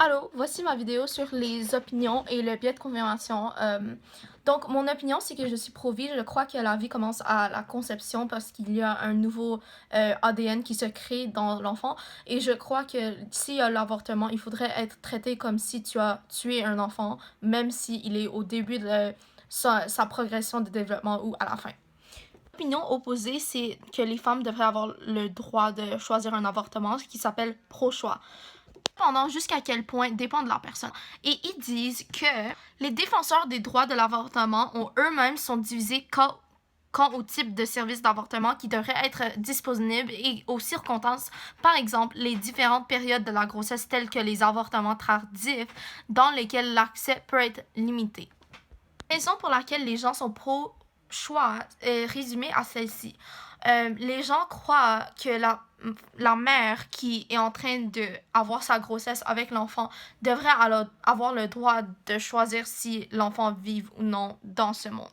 Allô, voici ma vidéo sur les opinions et le biais de confirmation. Donc, mon opinion, c'est que je suis pro-vie. Je crois que la vie commence à la conception parce qu'il y a un nouveau ADN qui se crée dans l'enfant. Et je crois que s'il y a l'avortement, il faudrait être traité comme si tu as tué un enfant, même s'il est au début de sa progression de développement ou à la fin. L'opinion opposée, c'est que les femmes devraient avoir le droit de choisir un avortement, ce qui s'appelle pro-choix. Cependant, jusqu'à quel point dépend de la personne. Et ils disent que les défenseurs des droits de l'avortement ont eux-mêmes sont divisés quant au type de service d'avortement qui devrait être disponible et aux circonstances, par exemple, les différentes périodes de la grossesse telles que les avortements tardifs dans lesquels l'accès peut être limité. La raison pour laquelle les gens sont pro-choix est résumée à celle-ci. Les gens croient que la mère qui est en train d'avoir sa grossesse avec l'enfant devrait alors avoir le droit de choisir si l'enfant vive ou non dans ce monde.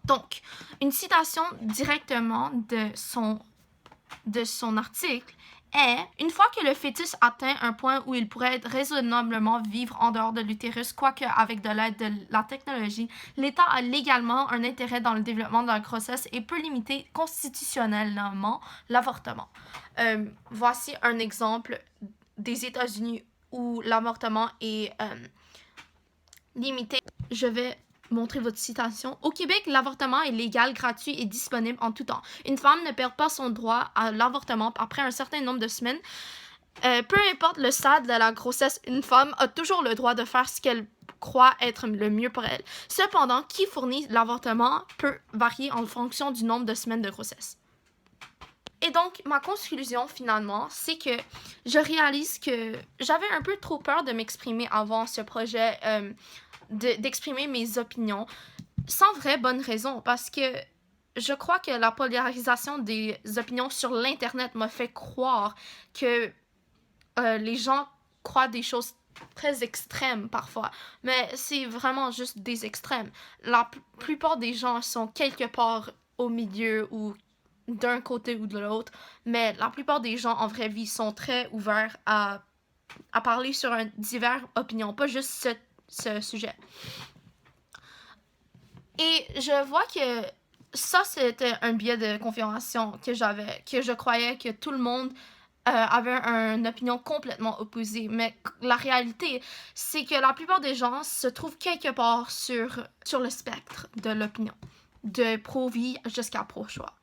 Donc, une citation directement de son article est « Une fois que le fœtus atteint un point où il pourrait raisonnablement vivre en dehors de l'utérus, quoique avec de l'aide de la technologie, l'État a légalement un intérêt dans le développement de la grossesse et peut limiter constitutionnellement l'avortement. » Voici un exemple des États-Unis où l'avortement est limité. Je vais montrer votre citation. Au Québec, l'avortement est légal, gratuit et disponible en tout temps. Une femme ne perd pas son droit à l'avortement après un certain nombre de semaines. Peu importe le stade de la grossesse, une femme a toujours le droit de faire ce qu'elle croit être le mieux pour elle. Cependant, qui fournit l'avortement peut varier en fonction du nombre de semaines de grossesse. Et donc, ma conclusion, finalement, c'est que je réalise que j'avais un peu trop peur de m'exprimer avant ce projet, d'exprimer mes opinions, sans vraie bonne raison, parce que je crois que la polarisation des opinions sur l'Internet m'a fait croire que les gens croient des choses très extrêmes parfois, mais c'est vraiment juste des extrêmes. La plupart des gens sont quelque part au milieu ou d'un côté ou de l'autre, mais la plupart des gens en vraie vie sont très ouverts à parler sur diverses opinions, pas juste ce sujet. Et je vois que ça, c'était un biais de confirmation que j'avais, que je croyais que tout le monde avait une opinion complètement opposée. Mais la réalité, c'est que la plupart des gens se trouvent quelque part sur le spectre de l'opinion, de pro-vie jusqu'à pro-choix.